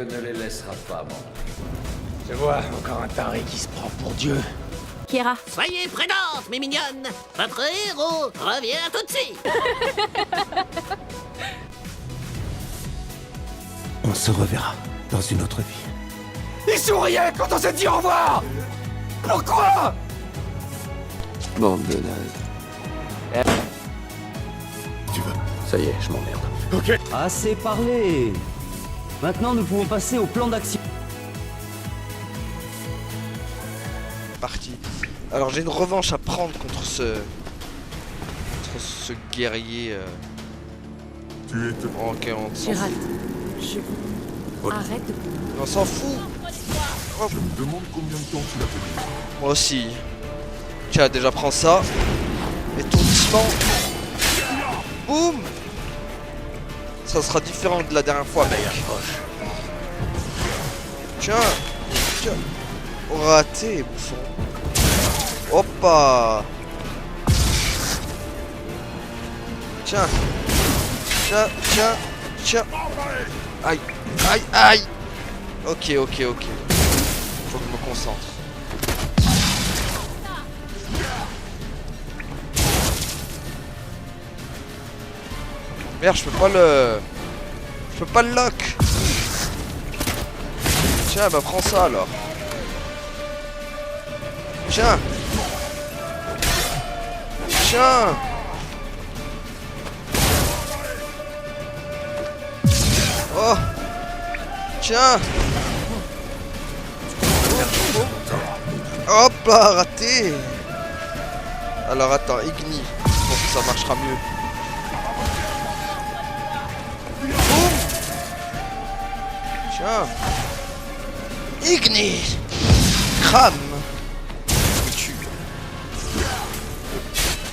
Dieu ne les laissera pas mourir. Je vois, encore un taré qui se prend pour Dieu. Kiera. Soyez prudentes, mes mignonnes. Votre héros revient tout de suite. On se reverra dans une autre vie. Il souriait quand on s'est dit au revoir. Pourquoi? Bande de nazes. Tu veux? Ça y est, je m'emmerde. Ok. Assez parlé. Maintenant, nous pouvons passer au plan d'action. Parti. Alors j'ai une revanche à prendre contre ce guerrier. Ok, on s'en Gérald, fout. arrête de... On s'en fout. Oh. Je me demande combien de temps tu l'as fait. Moi aussi. Tiens, déjà prends ça. Étourdissement. Boum. Ça sera différent de la dernière fois, mec. Tiens. Tiens. Raté, bouffon. Hoppa. Tiens. Tiens, tiens, tiens. Aïe, aïe, aïe. Ok, ok, ok. Faut que je me concentre. Merde, je peux pas le... Je peux pas le lock. Tiens, bah prends ça alors. Tiens. Tiens. Oh. Tiens. Hop là, raté. Alors attends, Igni. Je pense que ça marchera mieux. Boum. Tiens. Igni. Crame.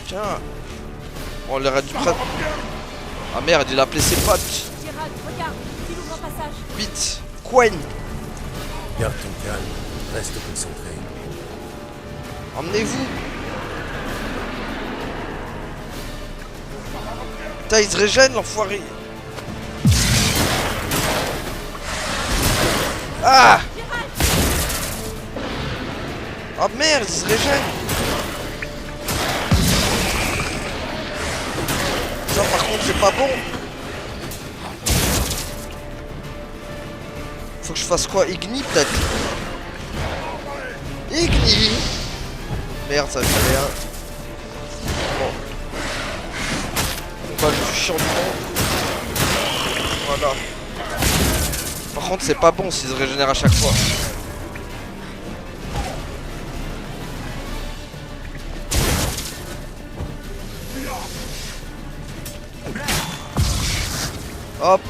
Tiens. On l'aurait dû prendre. Ah merde, il a appelé ses potes. Gérald, regarde, il ouvre un passage. Vite. Quen. Garde ton calme, reste concentré. Emmenez-vous. Putain, il se régène, l'enfoiré. Ah. Oh merde, il se régène. Ça par contre c'est pas bon. Faut que je fasse quoi? Igni peut-être? Igni. Merde, ça fait rien. Bon. On va le plus chiant du monde. Voilà. Par contre c'est pas bon s'il se régénère à chaque fois. Hop.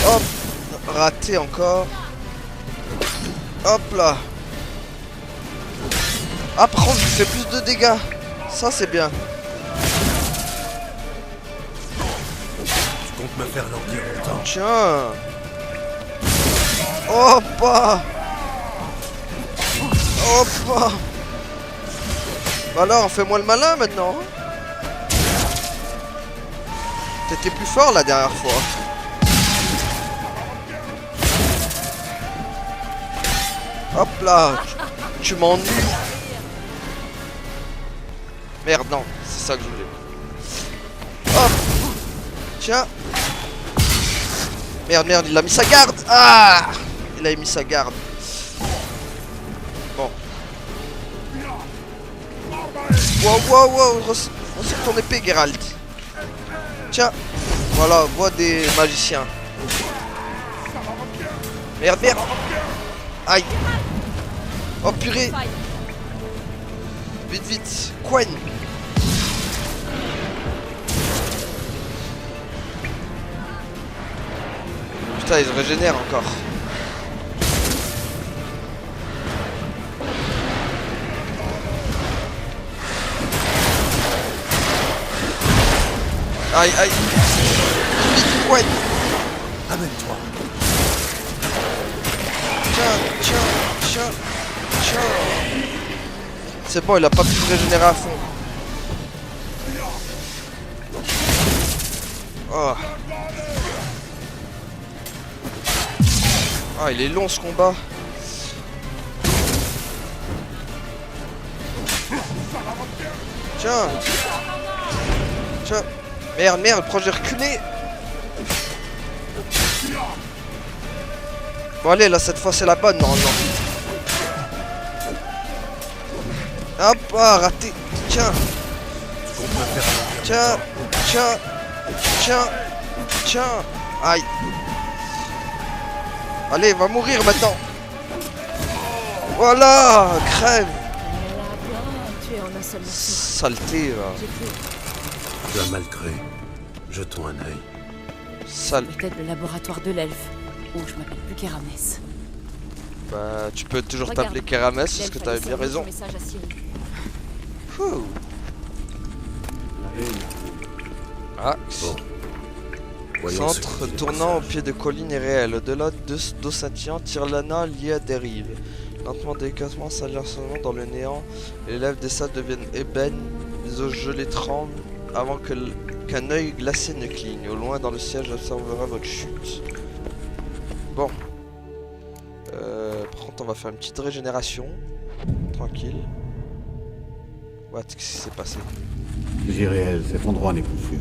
Hop. Raté encore. Hop là. Ah par contre je fais plus de dégâts. Ça c'est bien. Tu comptes me faire l'endurer longtemps? Tiens. Hoppa. Hoppa. Bah alors fais-moi le malin maintenant. T'étais plus fort la dernière fois. Hop là. Tu m'ennuies. Merde non, c'est ça que je voulais. Hop. Tiens. Merde, merde, il a mis sa garde. Ah. Il a mis sa garde. Bon. Wow, wow, wow. Resserre ton épée, Geralt. Tiens. Voilà, voix des magiciens. Merde, merde. Aïe. Oh purée. Vite, vite. Quen. Putain, il se régénère encore. Aïe, aïe. Vite, Quen. Amène-toi. Tiens. C'est bon, il a pas pu se régénérer à fond. Oh. Ah, il est long ce combat. Tiens. Tiens. Merde, merde, pourquoi j'ai reculé? Bon allez, là cette fois c'est la bonne normalement. Hop, ah, raté. Tiens. Tiens. Tiens. Tiens. Tiens. Aïe. Allez, va mourir maintenant. Voilà, crève. Elle a bien tué en un seul morceau. Saleté là. J'ai cru. Tu as mal cru. Jetons un œil. Sale. Peut-être le laboratoire de l'elfe. Ou je m'appelle plus Kéramès. Bah, tu peux toujours Regarde. t'appeler Kéramès, parce L'elfe que a t'avais laissé bien un raison. message à Ciri. Ouh. Ah, Bon. Voyons ce centre que dit le tournant au passage. pied de collines est réel. Au-delà d'Ossatian, Tirlana lié à des rives. Lentement, délicatement, s'alliant seulement dans le néant. Les lèvres des sables deviennent ébènes, les eaux gelées tremblent avant qu'un œil glacé ne cligne. Au loin, dans le ciel, j'observerai votre chute. Bon. Par contre, on va faire une petite régénération. Tranquille. What, qu'est-ce qui s'est passé? Jiréel, cet endroit n'est plus sûr.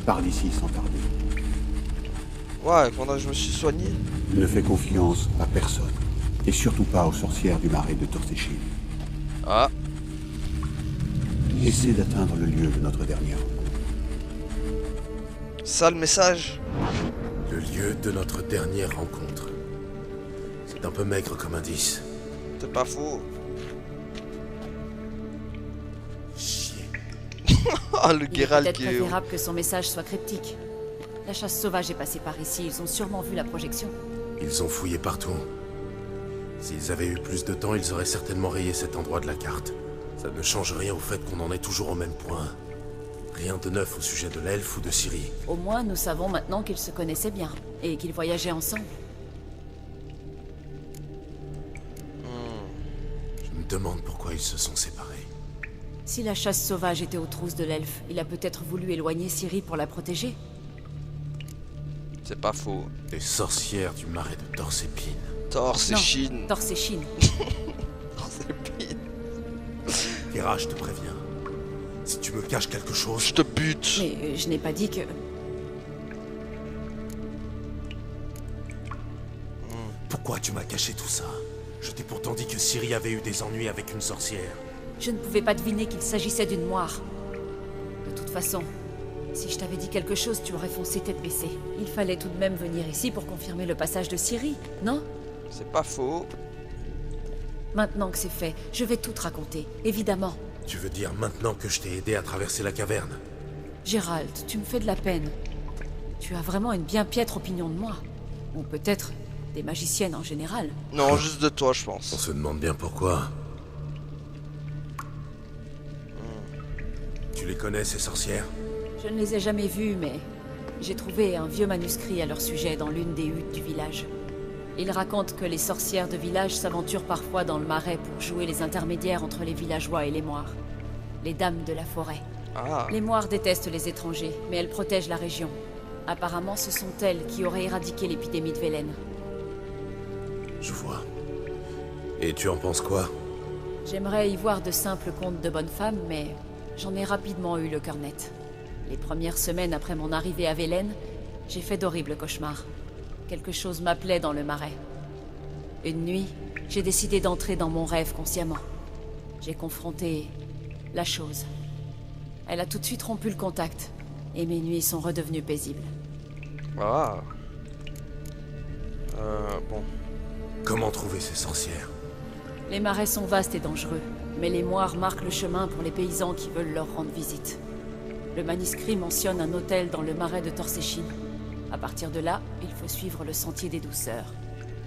Pars d'ici sans tarder. Ouais, pendant que je me suis soigné. Ne fais confiance à personne. Et surtout pas aux sorcières du marais de Torséchine. Ah, Essaie d'atteindre le lieu de notre dernière rencontre. ça le message. Le lieu de notre dernière rencontre. C'est un peu maigre comme indice. C'est pas faux. Chier. Ah, le Il est Geralt peut-être qui est... préférable que son message soit cryptique. La chasse sauvage est passée par ici, ils ont sûrement vu la projection. Ils ont fouillé partout. S'ils avaient eu plus de temps, ils auraient certainement rayé cet endroit de la carte. Ça ne change rien au fait qu'on en est toujours au même point. Rien de neuf au sujet de l'elfe ou de Ciri. Au moins, nous savons maintenant qu'ils se connaissaient bien, et qu'ils voyageaient ensemble. Je me demande pourquoi ils se sont séparés. Si la chasse sauvage était aux trousses de l'elfe, il a peut-être voulu éloigner Ciri pour la protéger. C'est pas faux. Les sorcières du marais de Torsépine. Torse et Non, chine. Torse et Chine. Torsépine. Kira, je te préviens. Si tu me caches quelque chose, Je te bute. Mais je n'ai pas dit que... pourquoi tu m'as caché tout ça? Je t'ai pourtant dit que Ciri avait eu des ennuis avec une sorcière. Je ne pouvais pas deviner qu'il s'agissait d'une moire. De toute façon, si je t'avais dit quelque chose, tu aurais foncé tête baissée. Il fallait tout de même venir ici pour confirmer le passage de Ciri, non? C'est pas faux. Maintenant que c'est fait, je vais tout te raconter, évidemment. Tu veux dire maintenant que je t'ai aidé à traverser la caverne? Gérald, tu me fais de la peine. Tu as vraiment une bien piètre opinion de moi. Ou peut-être des magiciennes en général. Non, juste de toi, je On pense. se demande bien pourquoi. Tu les connais, ces sorcières? Je ne les ai jamais vues, mais j'ai trouvé un vieux manuscrit à leur sujet dans l'une des huttes du village. Il raconte que les sorcières de village s'aventurent parfois dans le marais pour jouer les intermédiaires entre les villageois et les moires. Les dames de la forêt. Ah, Les moires détestent les étrangers, mais elles protègent la région. Apparemment, ce sont elles qui auraient éradiqué l'épidémie de Velen. Je vois. Et tu en penses quoi? J'aimerais y voir de simples contes de bonnes femmes, mais j'en ai rapidement eu le cœur net. Les premières semaines après mon arrivée à Velen, j'ai fait d'horribles cauchemars. Quelque chose m'appelait dans le marais. Une nuit, j'ai décidé d'entrer dans mon rêve consciemment. J'ai confronté la chose. Elle a tout de suite rompu le contact, et mes nuits sont redevenues paisibles. ah. Bon. Comment trouver ces sorcières? Les marais sont vastes et dangereux, mais les moires marquent le chemin pour les paysans qui veulent leur rendre visite. Le manuscrit mentionne un hôtel dans le marais de Torséchine. À partir de là, il faut suivre le sentier des douceurs.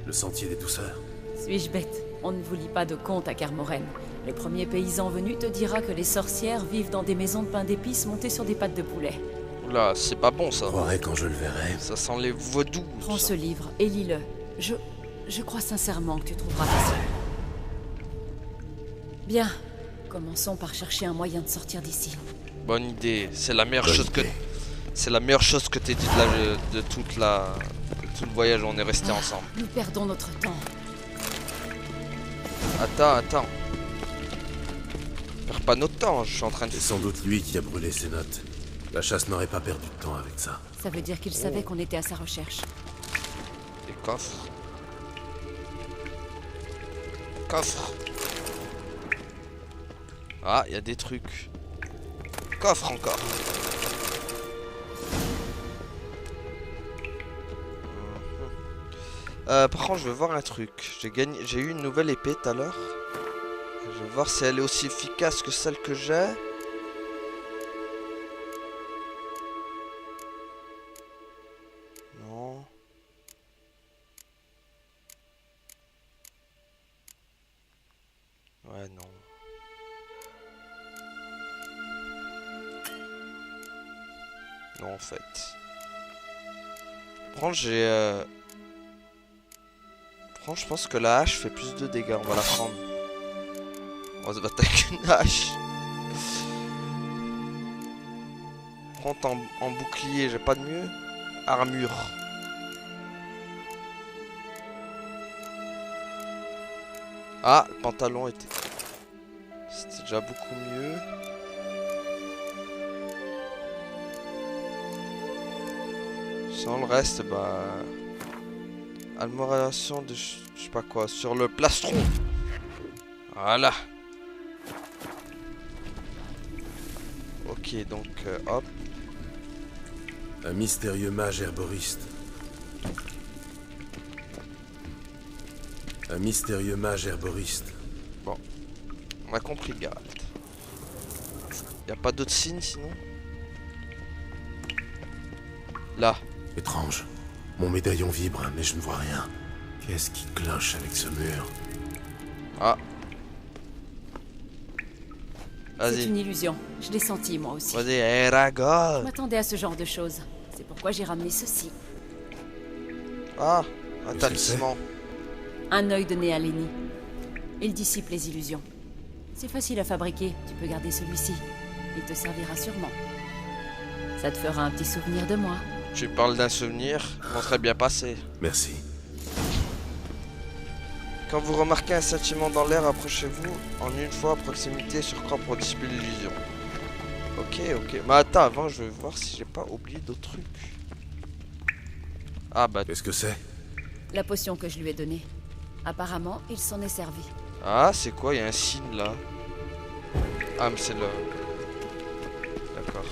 Le sentier des douceurs? Suis-je bête? On ne vous lit pas de contes à Kermoren. Le premier paysan venu te dira que les sorcières vivent dans des maisons de pain d'épices montées sur des pattes de poulet. Oula, c'est pas bon ça. Je croirais quand je le verrai. Ça sent les vaudous. Prends ça. ce livre et lis-le. Je crois sincèrement que tu trouveras facile. Bien, commençons par chercher un moyen de sortir d'ici. Bonne idée. C'est la meilleure Bonne chose que... idée. C'est la meilleure chose que t'aies dit de toute la... Tout le voyage, on est resté ensemble. Nous perdons notre temps. Attends. Perds pas notre temps, je suis en train de... C'est sans doute lui qui a brûlé ses notes. La chasse n'aurait pas perdu de temps avec ça. Ça veut dire qu'il savait qu'on était à sa recherche. Des coffres. Coffre. Ah, il y a des trucs. Coffre encore. Par contre, je veux voir un truc. J'ai eu une nouvelle épée tout à l'heure. Je vais voir si elle est aussi efficace que celle que j'ai. Non. Ouais, non. Non, en fait. Par contre, je pense que la hache fait plus de dégâts. On va la prendre. On va se battre avec une hache. Prends en bouclier, j'ai pas de mieux. Armure. Ah, le pantalon était... C'était déjà beaucoup mieux. Sans le reste, bah... Amélioration de... je sais pas quoi, sur le plastron. Voilà. Ok, donc, hop. Un mystérieux mage herboriste. Un mystérieux mage herboriste. Bon. On a compris, Geralt. Y a pas d'autres signes, sinon? Là. Étrange. Mon médaillon vibre, mais je ne vois rien. Qu'est-ce qui cloche avec ce mur? Ah. C'est Vas-y. une illusion. Je l'ai senti, moi aussi. Vas-y, Je Eragon. m'attendais à ce genre de choses. C'est pourquoi j'ai ramené ceci. Ah, un Qu'est-ce que talisman. Un œil de Néalénie. Il dissipe les illusions. C'est facile à fabriquer. Tu peux garder celui-ci. Il te servira sûrement. Ça te fera un petit souvenir de moi. Tu parles d'un souvenir, on serait bien passé. Merci. Quand vous remarquez un sentiment dans l'air, approchez-vous en une fois à proximité sur croix pour dissiper l'illusion. Ok. Mais attends, avant, je vais voir si j'ai pas oublié d'autres trucs. Ah bah... Qu'est-ce que c'est? La potion que je lui ai donnée. Apparemment, il s'en est servi. Ah, c'est quoi? Il y a un signe là. Ah, mais c'est le... D'accord.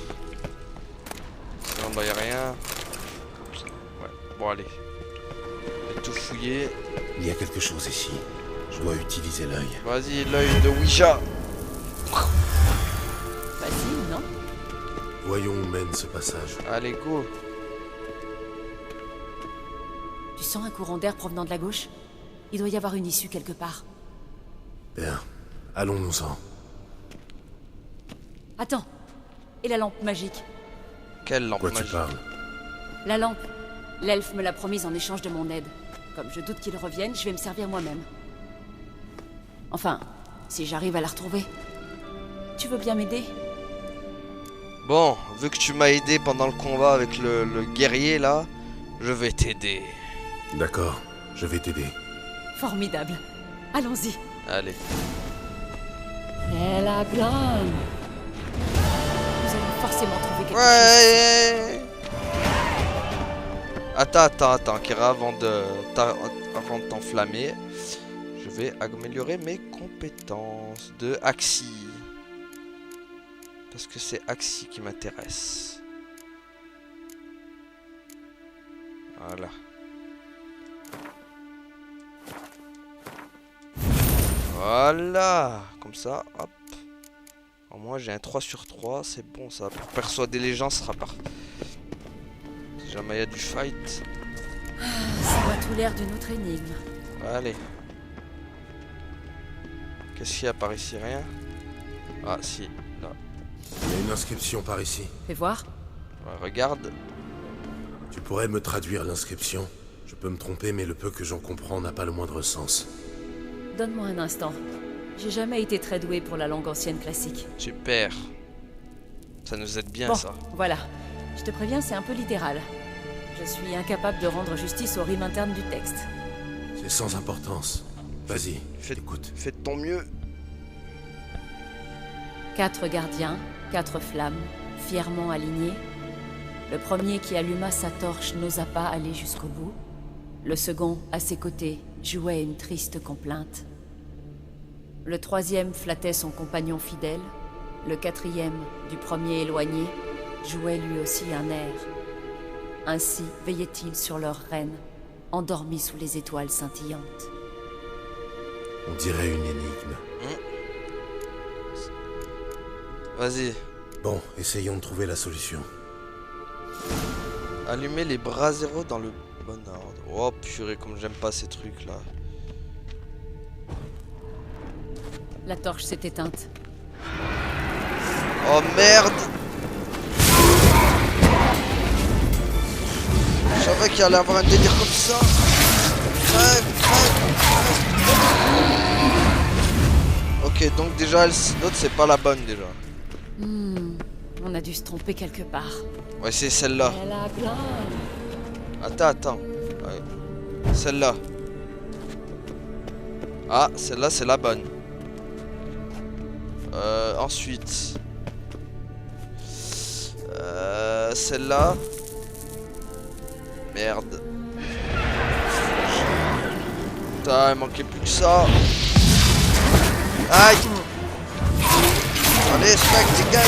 Sinon, bah, y a rien. Ouais, bon, allez. Je vais tout fouiller. Il y a quelque chose ici. Je dois utiliser l'œil. Vas-y, l'œil de Ouija. Facile, non? Voyons où mène ce passage. Allez, go. Tu sens un courant d'air provenant de la gauche? Il doit y avoir une issue quelque part. Bien. Allons-nous-en. Attends. Et la lampe magique? Quelle lampe Quoi tu magique. parles? La lampe. L'elfe me l'a promise en échange de mon aide. Comme je doute qu'il revienne, je vais me servir moi-même. Enfin, si j'arrive à la retrouver. Tu veux bien m'aider? Bon, vu que tu m'as aidé pendant le combat avec le guerrier là, je vais t'aider. D'accord, je vais t'aider. Formidable. Allons-y. Allez. Et la glande. Vous allez forcément trouver quelque chose. Ouais. Attends, Kira, avant de t'enflammer, je vais améliorer mes compétences de Axie. Parce que c'est Axie qui m'intéresse. Voilà. Voilà. Comme ça, hop. Au moins j'ai un 3 sur 3, c'est bon ça. Pour persuader les gens, ce sera parfait. Si jamais il y a du fight. Ça a tout l'air d'une autre énigme. Allez. Qu'est-ce qu'il y a par ici? Rien? Ah si, là. Il y a une inscription par ici. Fais voir. Ouais, regarde. Tu pourrais me traduire l'inscription? Je peux me tromper, mais le peu que j'en comprends n'a pas le moindre sens. Donne-moi un instant. J'ai jamais été très doué pour la langue ancienne classique. Super. Ça nous aide bien Bon, ça. voilà. Je te préviens, c'est un peu littéral. Je suis incapable de rendre justice au rime interne du texte. C'est sans importance. Vas-y, Fais- écoute. Fais de ton mieux. 4 gardiens, 4 flammes, fièrement alignés. Le premier qui alluma sa torche n'osa pas aller jusqu'au bout. Le second, à ses côtés, jouait une triste complainte. Le troisième flattait son compagnon fidèle. Le quatrième, du premier éloigné, jouait lui aussi un air. Ainsi veillaient-ils sur leur reine, endormis sous les étoiles scintillantes. On dirait une énigme. Vas-y. Bon, essayons de trouver la solution. Allumer les braseros dans le bon ordre. Oh purée, comme j'aime pas ces trucs là. La torche s'est éteinte. Oh merde! Je savais qu'il allait avoir un délire comme ça. Crève, crève, crève. Ok, donc déjà l'autre c'est pas la bonne déjà. On a dû se tromper quelque part. Ouais, c'est celle-là. Elle a plein. Attends. Ouais. Celle-là. Ah, celle-là c'est la bonne. Ensuite. Celle-là. Merde. Putain, il manquait plus que ça. Aïe. Allez, Smack, dégage.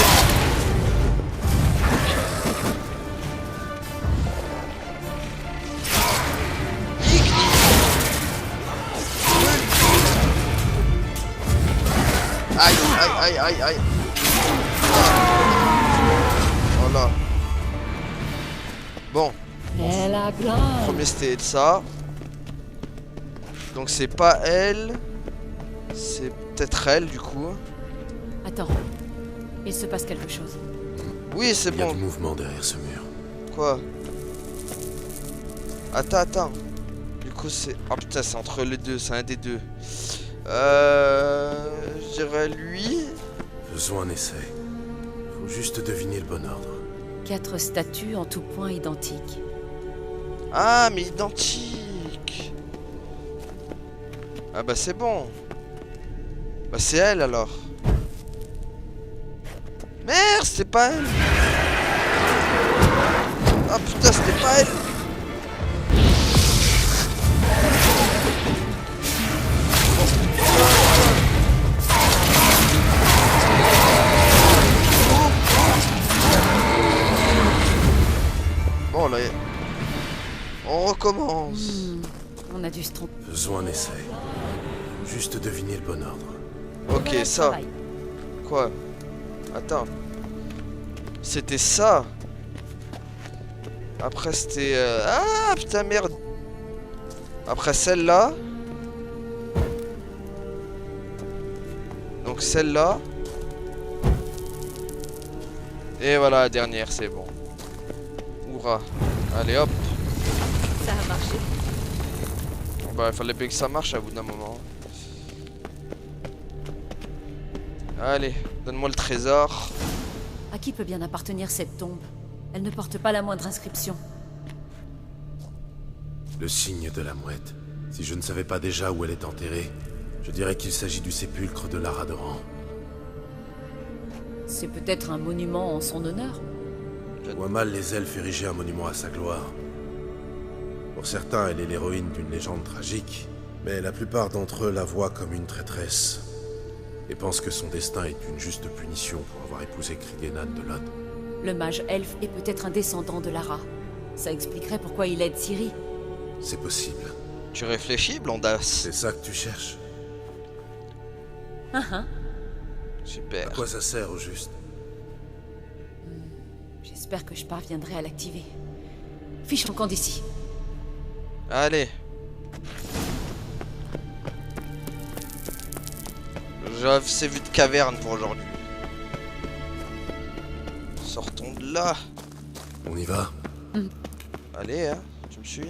Aïe, aïe, aïe, aïe, aïe. Voilà. Bon. Elle a plein. Premier c'était ça. Donc c'est pas elle. C'est peut-être elle du coup. Attends. Il se passe quelque chose. Oui, c'est Il y a bon. du mouvement derrière ce mur. Quoi? Attends. Du coup c'est... Oh putain, c'est entre les deux, c'est un des deux. Je dirais lui. Faisons un essai. Faut juste deviner le bon ordre. 4 statues en tout point identiques. Ah, mais identique. Ah bah c'est bon. Bah c'est elle alors. Merde, c'était pas elle. Ah putain, c'était pas elle. Bon là, on recommence. On a dû se tromper. Faisons un essai. Juste deviner le bon ordre. Ok, Voilà le ça. travail. Quoi? Attends. C'était ça. Après c'était... Ah putain merde. Après celle-là. Donc celle-là. Et voilà la dernière, c'est bon. Hurrah. Allez hop. Ça a marché. Bah il fallait bien que ça marche à bout d'un moment. Allez, donne-moi le trésor. À qui peut bien appartenir cette tombe? Elle ne porte pas la moindre inscription. Le signe de la mouette. Si je ne savais pas déjà où elle est enterrée, je dirais qu'il s'agit du sépulcre de Lara Doran. C'est peut-être un monument en son honneur. Ou mal les elfes érigeaient un monument à sa gloire. Pour certains, elle est l'héroïne d'une légende tragique, mais la plupart d'entre eux la voient comme une traîtresse et pensent que son destin est une juste punition pour avoir épousé Krigenan de Lod. Le mage elfe est peut-être un descendant de Lara. Ça expliquerait pourquoi il aide Ciri. C'est possible. Tu réfléchis, Blondas? C'est ça que tu cherches? Super. À quoi ça sert au juste? J'espère que je parviendrai à l'activer. Fiche ton camp d'ici. Allez. J'ai assez vu de caverne pour aujourd'hui. Sortons de là. On y va? Allez, hein, tu me suis?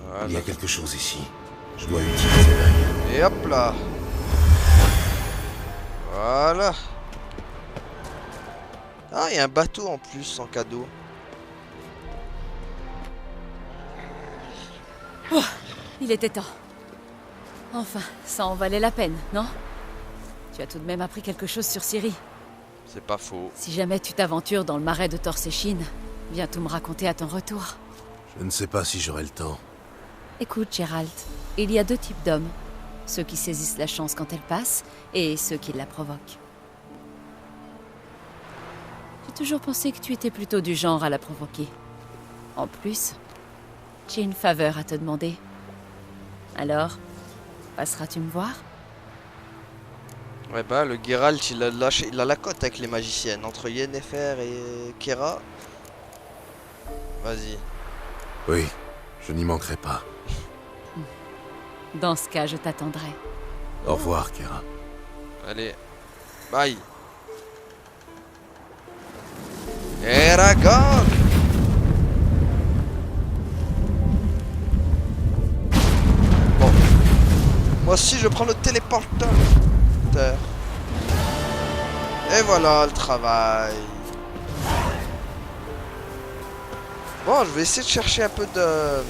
Voilà. Il y a quelque chose ici. Je dois utiliser l'œil. Et hop là. Voilà. Ah, il y a un bateau en plus en cadeau. Il était temps. Enfin, ça en valait la peine, non? Tu as tout de même appris quelque chose sur Ciri. C'est pas faux. Si jamais tu t'aventures dans le marais de Torséchine, viens tout me raconter à ton retour. Je ne sais pas si j'aurai le temps. Écoute, Geralt, il y a deux types d'hommes. Ceux qui saisissent la chance quand elle passe, et ceux qui la provoquent. J'ai toujours pensé que tu étais plutôt du genre à la provoquer. En plus, j'ai une faveur à te demander. Alors, passeras-tu me voir? Ouais bah le Geralt il a lâché, il a la cote avec les magiciennes. Entre Yennefer et Kera. Vas-y. Oui, je n'y manquerai pas. Dans ce cas, je t'attendrai. Au revoir, Kera. Allez. Bye. Eragon. Bon. Moi aussi je prends le téléporteur. Et voilà le travail. Bon, je vais essayer de chercher un peu de...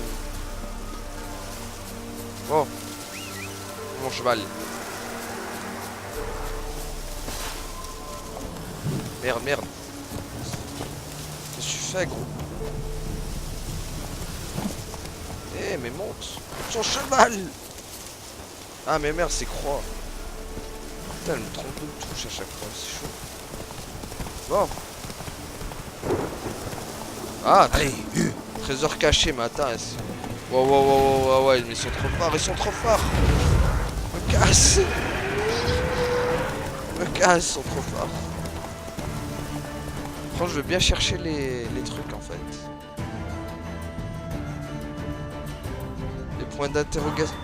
Bon. Mon cheval. Merde, merde. Qu'est-ce que tu fais, gros? Eh, mais monte. Son cheval. Ah, mais merde, c'est croix. Putain, elle me trompe de touche à chaque fois, c'est chaud. Bon. Ah, Allez, trésor caché, mais attends. Wow, wow, wow, wow, ouais, mais ils sont trop forts, ils sont trop forts. Me casse. Me casse, ils sont trop forts. Franchement, je veux bien chercher les trucs en fait. Les points d'interrogation.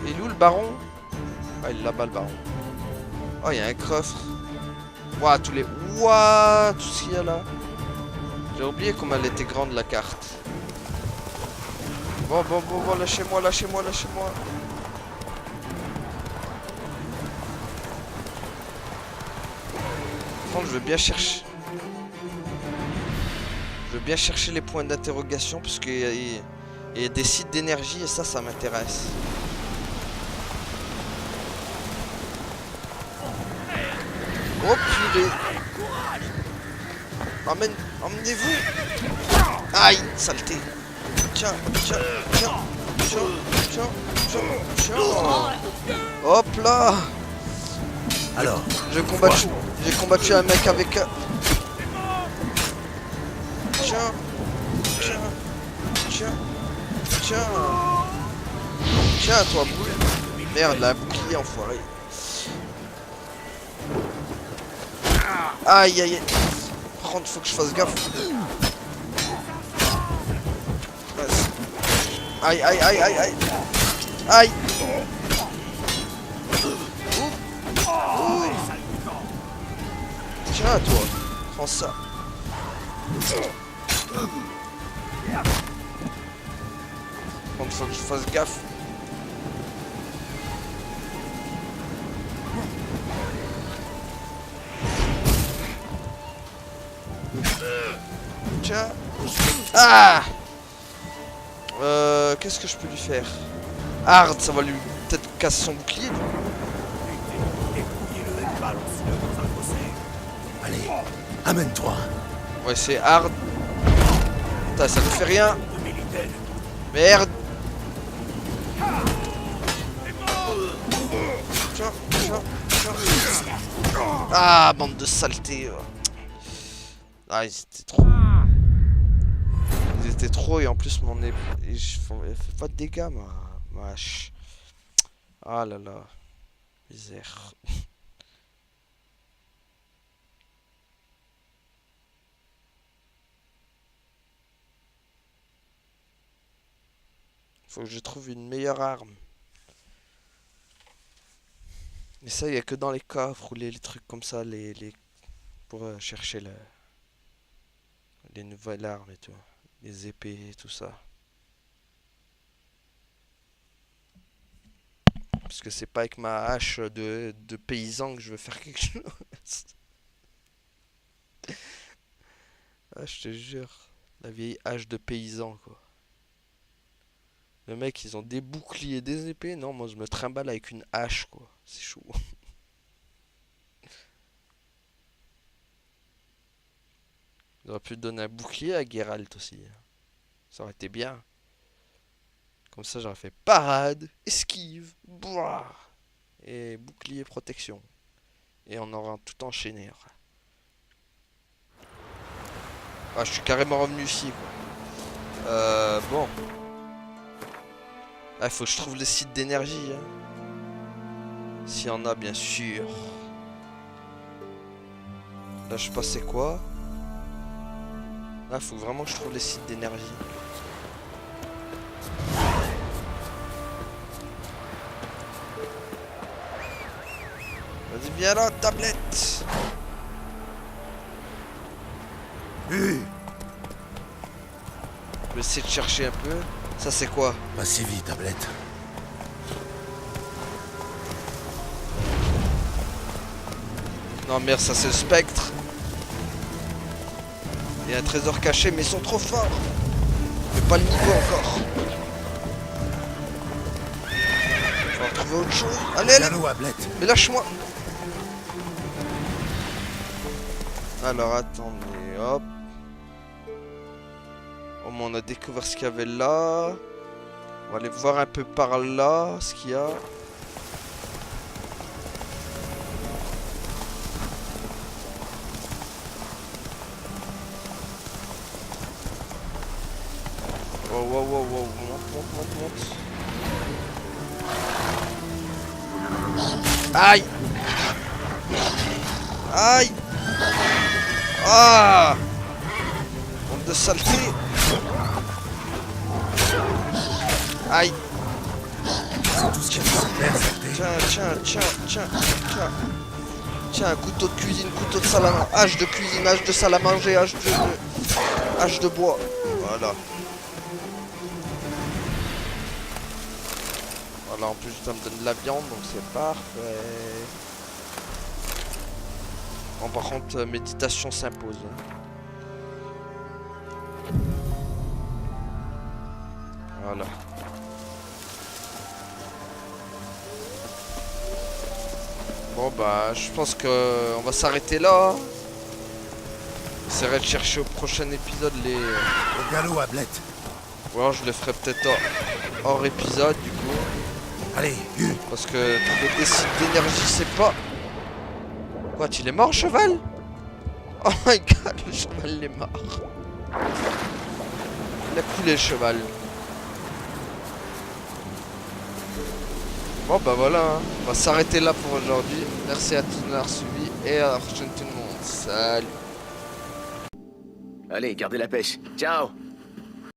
Et il est où le baron? Ah, il est là-bas le baron. Oh, il y a un coffre. Ouah, tous les... Ouah, tout ce qu'il y a là. J'ai oublié comment elle était grande la carte. Bon, bon, bon, bon, lâchez-moi, lâchez-moi, lâchez-moi. Franchement, je veux bien chercher... Je veux bien chercher les points d'interrogation parce qu'il y a des sites d'énergie et ça m'intéresse. Oh purée. Emmenez-vous. Aïe, saleté. Tiens, tiens, tiens, tiens, tiens, tiens, tiens. Hop là. alors, J'ai combattu un mec avec... Tiens, tiens, tiens, tiens. Tiens, toi, boule. Merde, la bouclier, enfoiré. Aïe, aïe, aïe. Par contre, faut que je fasse gaffe. Aïe, aïe, aïe, aïe, aïe. Aïe. Tiens, toi. Prends ça. Par contre, faut que je fasse gaffe. Tiens. Ah. Qu'est-ce que je peux lui faire? Hard, ça va lui peut-être casser son bouclier. allez, amène-toi. Ouais, c'est hard. Putain, ça ne fait rien. Merde. Tiens, tiens, tiens. Ah, bande de saleté. Ah, ils étaient trop. Ils étaient trop et en plus mon épée. Je fais pas de dégâts, ma hache. Ah là là. Misère. Faut que je trouve une meilleure arme. Mais ça, il n'y a que dans les coffres ou les trucs comme ça, pour chercher les nouvelles armes et tout. Les épées et tout ça. Parce que c'est pas avec ma hache de paysan que je veux faire quelque chose. Ah, je te jure. La vieille hache de paysan, quoi. Les mecs, ils ont des boucliers, des épées. Non, moi, je me trimballe avec une hache, quoi. C'est chaud. J'aurais pu donner un bouclier à Geralt aussi. Ça aurait été bien. Comme ça, j'aurais fait parade, esquive, bouah, et bouclier protection. Et on aura tout enchaîné. Ah, je suis carrément revenu ici, quoi. Bon. Ah, faut que je trouve les sites d'énergie. Hein. S'il y en a, bien sûr. Là, je sais pas c'est quoi. Là, faut vraiment que je trouve les sites d'énergie. Vas-y, viens là, tablette. Je vais essayer de chercher un peu. Ça, c'est quoi? Pas si vite, tablette. Non, merde, ça, c'est le spectre. Il y a un trésor caché, mais ils sont trop forts. Mais pas le niveau encore. Je vais retrouver autre chose. Allez, allez. Gallo, tablette. Mais lâche-moi. Alors, attendez, hop. Au moins, on a découvert ce qu'il y avait là. On va aller voir un peu par là, ce qu'il y a. Oh, wow, wow, wow, monte. Aïe! Aïe! Ah! Bande de saleté! Aïe! Tiens, couteau de cuisine, couteau de salle à manger, hache de cuisine, hache de salle à manger, hache de bois. Voilà. Voilà, en plus ça me donne de la viande, donc c'est parfait. Bon, par contre, méditation s'impose. Voilà. Bon bah, je pense que on va s'arrêter là. J'essaierai de chercher au prochain épisode les... Au galop, tablette. Ou alors je le ferai peut-être hors épisode du coup. Allez, Parce que trouver des sites d'énergie, c'est pas... Quoi, il est mort, le cheval? Oh my god, le cheval il est mort. Il a coulé le cheval. Bon bah voilà, hein. On va s'arrêter là pour aujourd'hui. Merci à tous de m'avoir suivi et à la prochaine tout le monde. Salut. Allez, gardez la pêche. Ciao.